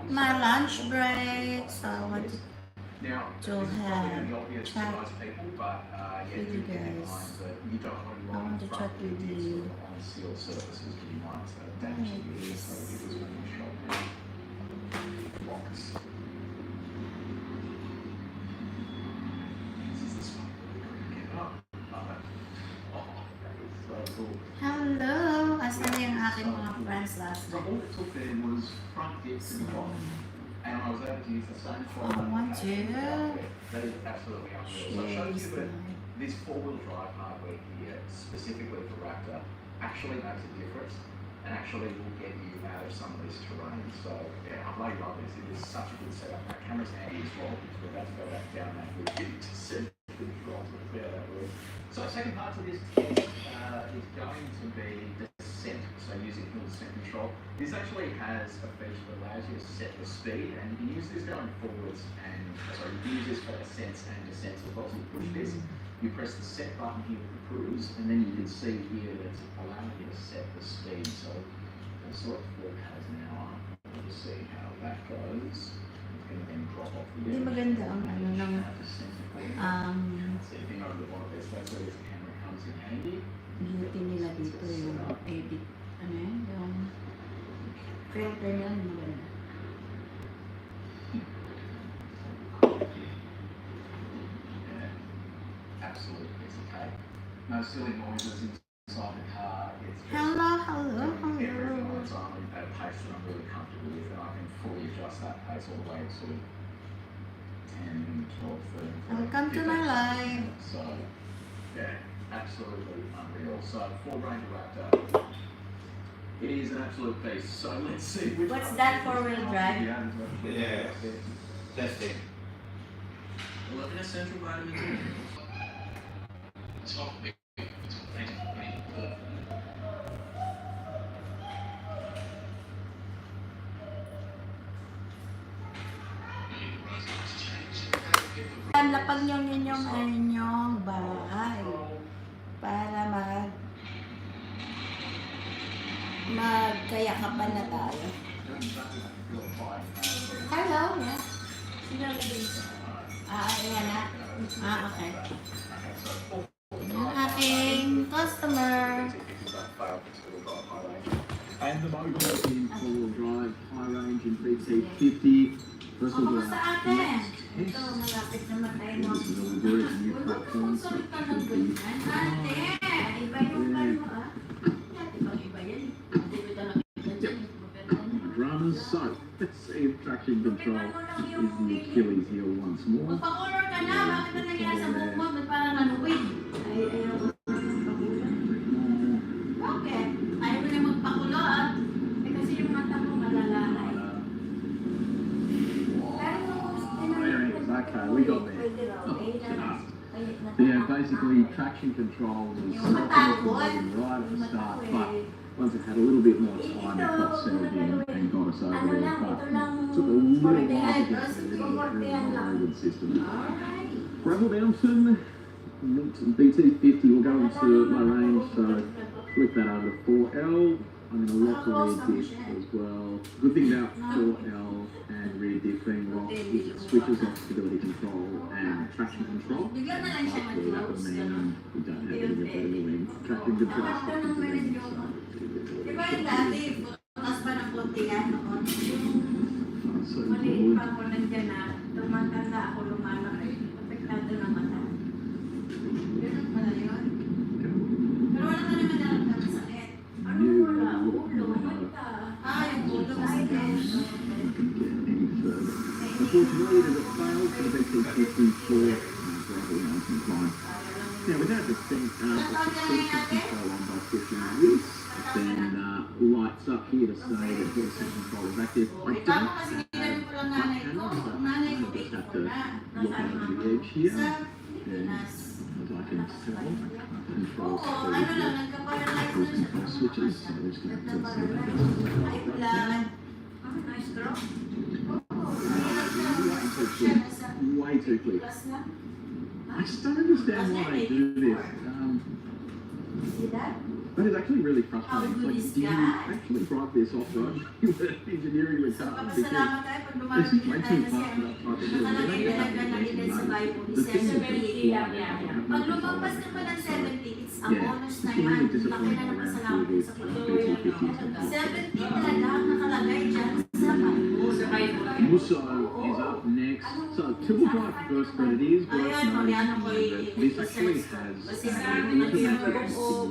my lunch break, so I want to have chat with you guys. I want to chat with you. Hello! Asan na yung aking mga friends last night? And I was able to use the same form. I want to. That is absolutely unreal. So it shows you that this four-wheel drive hardware here, specifically for Raptor, actually makes a difference and actually will get you out of some of this terrain. So yeah, I really love this. It is such a good setup. Our camera's handy as well because we're about to go back down that with you to see the controls. So the second part to this test is going to be descent. So using hill descent control. This actually has a feature that allows you to set the speed, and you can use this going forwards and sorry, you can use this for ascents and descents as well. So you push this, you press the set button here for cruise, and then you can see here that it's allowing you to set the speed. So I'll select 4 k's an hour. We'll just see how that goes. It's going to then drop off the Hindi maganda ang ano ng anything over the bottom there. So that's where this camera comes in handy. beauty nila dito yung edit. Ano yun? Yung filter nila maganda. Absolutely, it's okay. No silly noises inside the car. It's just Hello. everything on its own at a pace that I'm really comfortable with, and I can fully adjust that pace all the way to 10, 12, 13, 14. Welcome to my life. So, yeah, absolutely unreal. So, for Ranger Raptor, it is an absolute beast. So, let's see which What's one that is four-wheel drive? Yeah. Testing. Look at essential vitamins in it. Lapag nyo ninyong inyong bahay para magkayakapan na tayo. Hello, yeah. Sino na dito? Ayan na. Okay. Ang aking customer. And the mobile in four-wheel drive, high range in PT50. First of all, Kamusta ate? Ito, malapit naman tayo mo. Sponsor ka ng ganyan. Ate, iba yung kano Ate, iba yan. Ate, ito na kita dyan. Dramas, so let's see if traction control is the Achilles heel once more. Magpa-color ka na. Bakit na nangyari sa buhok mo? Ba't parang nanuwid? Ay, ayaw ko magpa-color. Bakit? Ayaw ko na magpa-color. Eh kasi yung mata mo malalanay. Okay, we got there. Yeah, basically traction control was right at the start, but once it had a little bit more time, it got settled in and got us over there. But took a little while to get to the really good system. Gravel Downton, BT50 will go into my range, so flick that over to 4L. I'm going to lock the rear diff as well. Good thing about 4L and rear diff being locked is it switches off stability control and traction control. Hopefully that would mean we don't have any revealing traction control stuff into them. Di ba yung dati, butas pa ng konti yan noon? So Maliit good. pa ako nandiyan na, tumatanda ako lumalaki. Apektado ng mata. Ganun pala yun. Pero wala ka naman naramdaman sakit. Ano wala? Ulo, mata. Yung ulo kasi din. Unfortunately, it has failed for the BT54 gravel mountain climb. Now, without the suspension control on by pushing this, then lights up here to say that the control is active. I don't have that panel, so I just have to look over the edge here, and as I can tell, control switches, so we're just going to have to see that. Way too quick. I just don't understand why they do this. See that? That is actually really How frustrating. good It's is like, do you that? actually drive this off-road with engineering with So, cars? papasalamat tayo pag This lumapit is na way tayo too kasi fast for that type of thing. They nakalagay don't talaga have na that din sa information. Bible The is thing is that 70. Pag lumampas ka pa ng 70, it's a yeah, bonus na it's yan. really Laki disappointing na ng around pasalamat here with sa 40, 50 Panginoon. 70 talaga ang nakalagay dyan sa Bible. Musso is up next. So, triple drive first, but it is worth Ayan, noting Mariano ko that this actually has automatic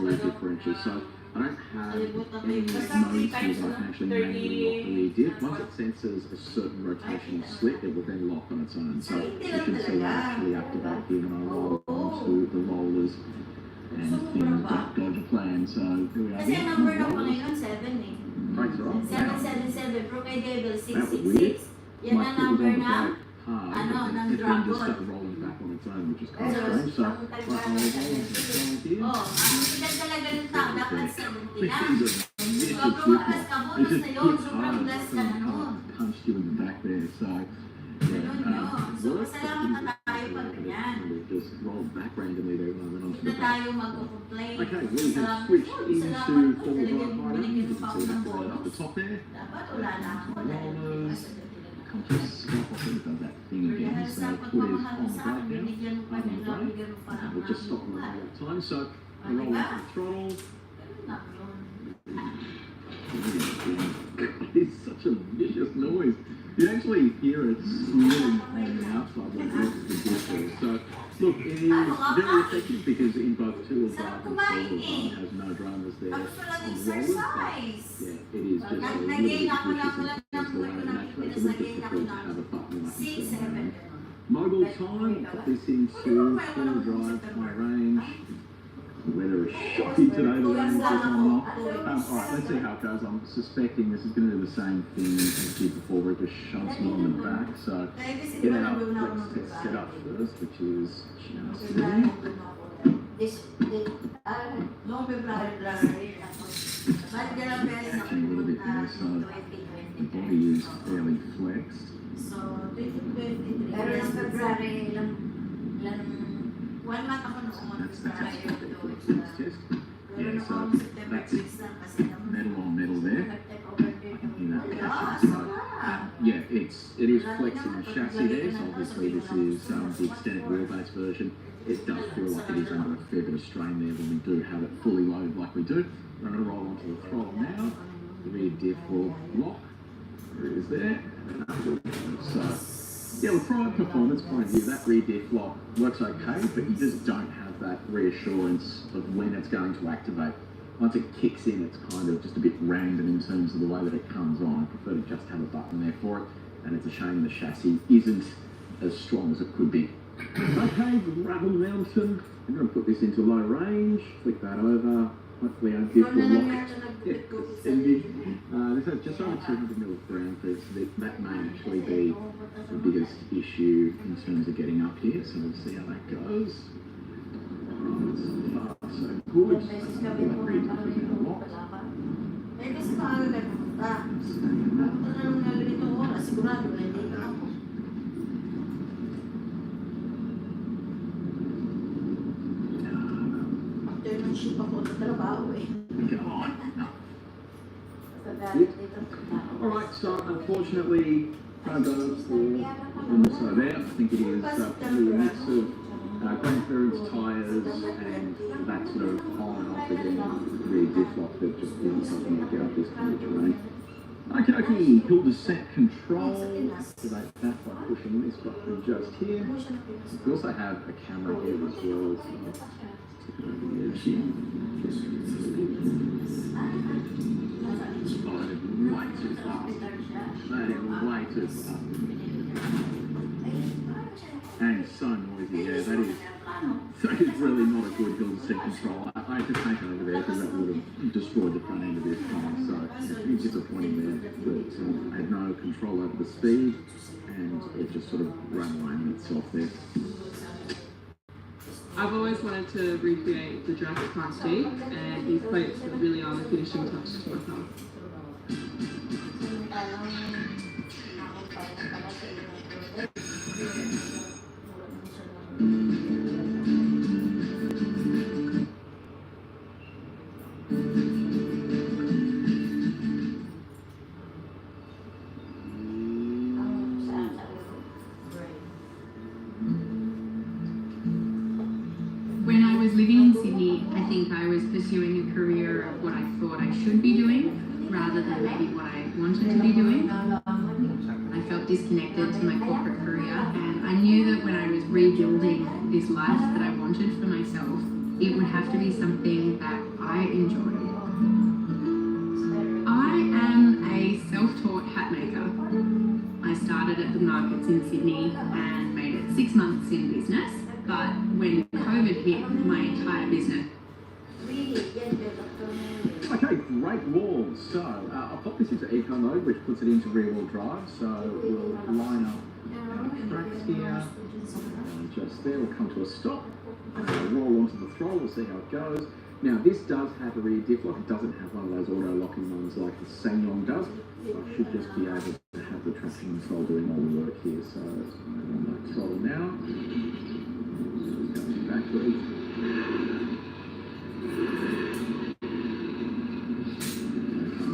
rear differential. So, I don't have any modes where I can actually manually lock the rear diff. Once it senses a certain rotational slip, it will then lock on its own. So, you can see that actually activate here when I roll onto the rollers and things don't go to plan. So, here we are. Kasi ang number lang ko ngayon, 7 eh. Brakes are off. 777, pero kay Devil, That was weird. 666. Yan My ang foot was number on the na. brake hard, Ano, and ng it then just dragon. started rolling back on its own, which is kind of Pero, strange. So, ang right, tagal I'll roll here. Oh, ang edad talaga ng tao, dapat 70 This na. is a vicious Pag slip lumakas ka, knot. It bonus just na yun. hits Sobrang hard. blessed It's ka na kind nun. of punched you in the back there. So, Ganun yun. So, pasalamat na tayo pag ganyan. It just rolled back randomly there when I went onto Hindi the na back. tayo magko-complain. Okay, we have Salamat switched po, into salamat po. four-wheel Talagang drive riding. binigyan You pa can ako see ng that right up the bonus. top there. Dapat wala na ako. Rollers. Come to stop off and does that thing again. Dahil So sa foot is pagmamahal on mo sa akin, brake now. binigyan mo pa On the nila, brake. bigyan mo pa ng We'll just stop the buhay. roll at time. So I roll Diba? up the throttle. Ganun na yun. It's such a vicious noise. You actually hear it swirling on the outside when it works the vehicle. So look, it is very effective because in both two-wheel drive and four-wheel drive it has no dramas there on Tapos wala the ng rollers. But exercise. yeah, it is just a little bit Nag-gain vicious ako in lang terms ng of the buhay way ko the ng natural. It's a Pilipinas, little nag-gain ako difficult to have a button ng like this. 6, 7. Mogul time, put this into four-wheel drive, high range. The weather is shocking today, the rain is just on off. Alright, let's see how it goes. I'm suspecting this is going to do the same thing as it did before, where it just shoves me on the back. So, get out, let's set up first, which is just there. Noong February, balik ka lang beses ako Actually, a little bit pumunta more, so noong the 2023. body is fairly flexed. So, 2023. Pero ng February, ilang 1 month ako nung umunta That's sa actually Ayaw the doon. flex test. Pero Yeah, nung so ako September that's 6 lang kasi naman. metal on metal there. nag-take-over date In yung that Yeah, fashion. So, yeah, it is flexing the chassis there. So obviously this is the extended wheelbase version. It does feel like it is under a fair bit of strain there when we do have it fully loaded like we do. I'm going to roll onto the throttle now. The rear diff will lock. There it is there. So, yeah, well, from a performance point of view, that rear diff lock works okay, but you just don't have that reassurance of when it's going to activate. Once it kicks in, it's kind of just a bit random in terms of the way that it comes on. I prefer to just have a button there for it, and it's a shame the chassis isn't as strong as it could be. Okay, Gravel Mountain. I'm going to put this into low range, flick that over. Hopefully our diff will lock. This has just over 200 mil of ground clearance. That may actually be the biggest issue in terms of getting up here, so we'll see how that goes. Right, so far so good. That rear diff is now locked. Eh, kasi maaga tayo pumunta. Pumunta na nung naganito oras, sigurado na hindi ka ako. Afternoon ako sa trabaho eh. Come on. sa galit dito. Alright, so unfortunately, can't go for so there. I think it is probably a mix of grandparents' tyres and that sort of on and off again, rear diff lock that just isn't something to get up this kind of terrain. Okay, he'll just set control, activate that by pushing this button just here. We also have a camera here as well, so stick it over the edge here. Oh, that is way too fast. That is way too fast. And so noisy, yeah, that is really not a good hill to set control. I had to take over there because that would have destroyed the front end of this car, so it's disappointing there that I had no control over the speed and it just sort of ran away on itself there. I've always wanted to recreate the Jurassic Park Jeep, and these plates really are the finishing touch to my car. think I was pursuing a career of what I thought I should be doing rather than maybe what I wanted to be doing. I felt disconnected to my corporate career, and I knew that when I was rebuilding this life that I wanted for myself, it would have to be something that I enjoyed. I am a self-taught hat maker. I started at the markets in Sydney and made it 6 months in business, but when COVID hit, my entire business. Okay, great walls. So I'll pop this into eco mode, which puts it into rear wheel drive. So we'll line up our tracks here. And just there, we'll come to a stop. Roll onto the throttle, we'll see how it goes. Now this does have a rear diff lock. It doesn't have one of those auto locking ones like the Sanyong does. I should just be able to have the traction control doing all the work here. So I'm on that throttle now. Going backwards.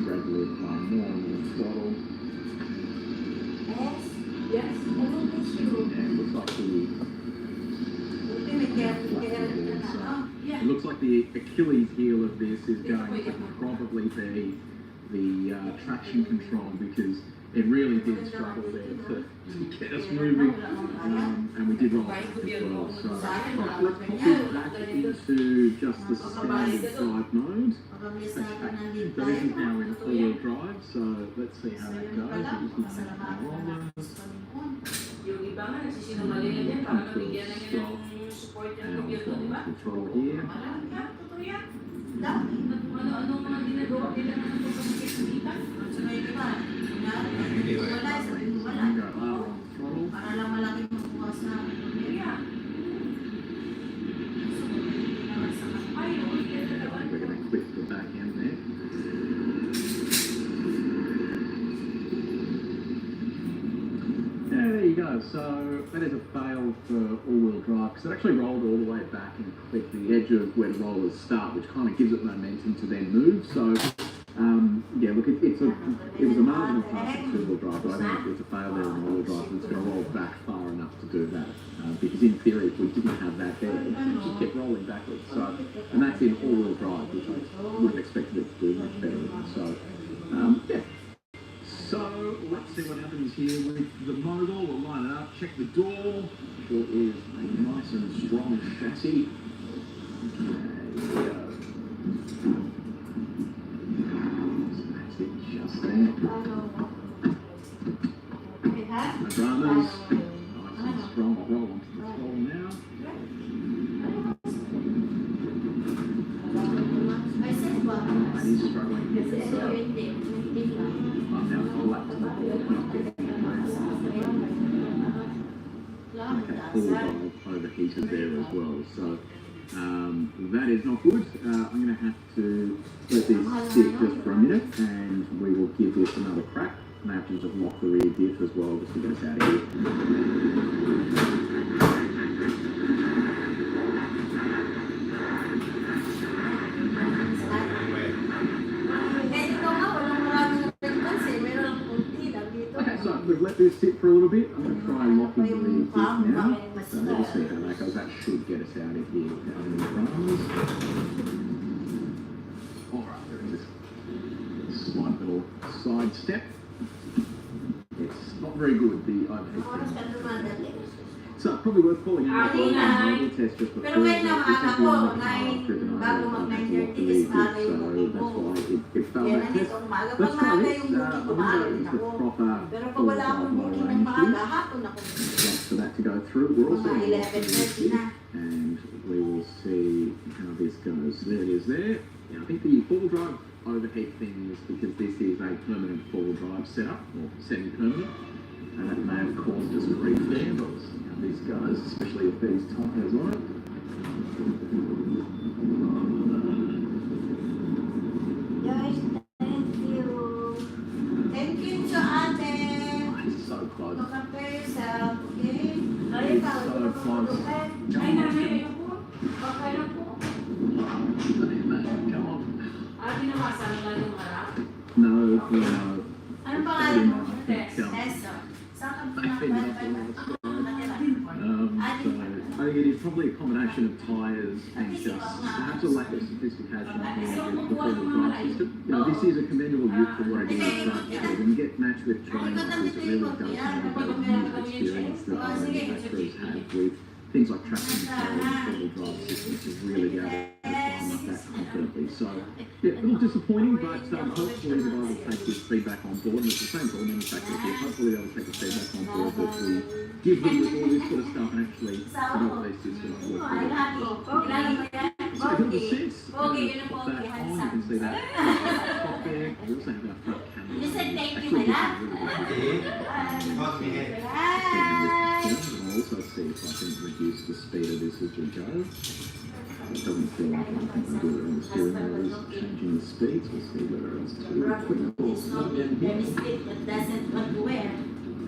Gradually apply more and more throttle. Yes. And it looks like it looks like the Achilles heel of this is going to probably be the traction control, because it really did struggle there to get us moving, and we did roll back as well. So let's pop this back into just the standard drive mode. Okay, so this is now in all-wheel drive, so let's see how that goes. We just need to make a roller. Yung iba nga, nagsisinungaling na dyan, para nabigyan na niya ng support ng gobyerno, di ba? Control here. Marami ka, totoo yan. Dami. Ano-anong mga ginagawa nila na ito sa makikita? Sa may iba, wala, sabi mo wala. Para lang malaki mabukas na area. We're going to clip the back end there. There you go. So that is a fail for all-wheel drive, because it actually rolled all the way back and clipped the edge of where the rollers start, which kind of gives it momentum to then move. So yeah, look, it was a marginal pass for two-wheel drive, but I think it's a fail there in all-wheel drive. It's going to roll back far enough to do that, because in theory, if we didn't have that there, it just kept rolling backwards. So, and that's in all-wheel drive, which I would have expected it to do much better. So yeah. So let's see what happens here with the mogul. We'll line it up, check the door. Sure is a nice and strong chassis. There we go. That's it, just there. No dramas. Nice and strong. I'll roll onto the throttle now. He's struggling here, so I'm now flat to the board, not getting okay, full drive overheated there as well. So that is not good. I'm going to have to let this sit just for a minute, and we will give this another crack. And I have to just lock the rear diff as well, just to get us out of here. We've let this sit for a little bit. I'm going to try locking the rear diff now. So let's see how that goes. That should get us out of here without any dramas. Alright, there is a slight little side step. It's not very good, the overheat. So probably worth calling out a model test just before. Pero ngayon naman ako, bago so mag-9:30 is maaga yung booking that's ko. why it fell Kaya like this. nandito umaga. Pag Let's try maaga this. yung booking ko, maaga din ako. Pero pag wala akong booking ng maaga, hapon ako. Just for that to go through. We're also Mga 11:30 na. and we will see how this goes. There it is there. Yeah, I think the four-wheel drive overheat thing is because this is a permanent four-wheel drive setup, or semi-permanent, and that may have caused us a grief there, but we'll see how this goes, especially if these tyres on it. Guys, thank you. Thank you to ate. It's so close. Look after yourself, okay? Ay, It's so close. Ay, nanay, ayoko. Okay lang po. Come on. Binamasan lang yung harap. No. Anong pangalan mo? Tess. Tess. Saan ka I think that's the last slide. So I think it is probably a combination of tyres and just perhaps a lack of sophistication on the four-wheel drive system. You know, this is a commendable use for what it is, but when you get matched with terrain like this, it really does have about a user experience that other manufacturers have with things like traction control and four-wheel drive systems to really be able to climb like that confidently. So, yeah, a little disappointing, but hopefully the guy will take this feedback on board, and it's the same for all manufacturers here. Hopefully they'll take the feedback on board that we give them with all this sort of stuff and actually develop these systems to work well. So if you have a sense of that on, you can see that top there. We also have our front camera. Actually, this is really good. And also see if I can reduce the speed of this as we go. It doesn't feel like I can do it on the steering wheel. It's changing the speeds. We'll see whether it's too quick or slow down here.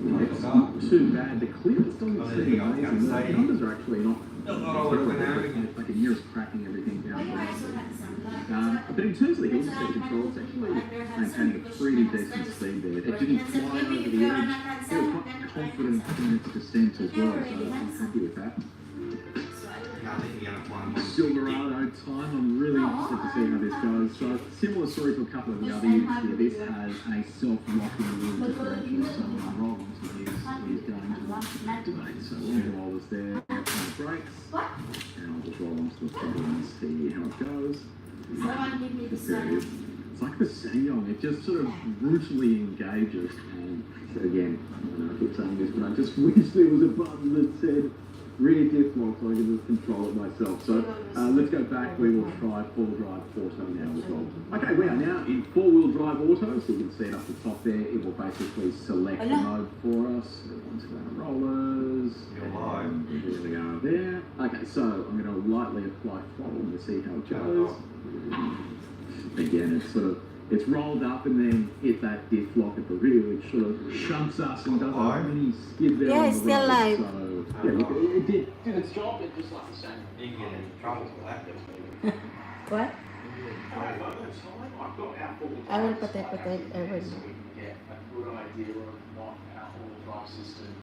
It's not too bad. The clearance doesn't seem amazing. The numbers are actually not like a year is cracking everything down. But in terms of the hill speed control, it's actually maintaining a pretty decent speed there. It didn't fly over the edge. It was quite confident in its descent as well, so I'm happy with that. Silverado time, I'm really interested to see how this goes. So similar story to a couple of the other units here. This has a self-locking wheel differential, so when I roll onto this, is going to activate. So all the rollers there on the brakes, and I'll just roll onto the throttle and see how it goes. There it is. It's like the Sanyong, it just sort of brutally engages. And so again, I don't know if it's saying this, but I just wish there was a button that said rear diff lock so I can just control it myself. So let's go back. We will try four-wheel drive auto now as well. Okay, we are now in four-wheel drive auto, so you can see it up the top there. It will basically select the mode for us. Onto our rollers. And there we are there. Okay, so I'm going to lightly apply throttle to see how it goes. Again, it's sort of, it's rolled up and then hit that diff lock at the rear, which sort of shunts us and does a mini skid there. Yeah, on it's the still road. live. So, yeah, look, it did its job, it just like the same. You can get in trouble for that. What? I will put it, I will. So we can get a good idea of what our four-wheel drive system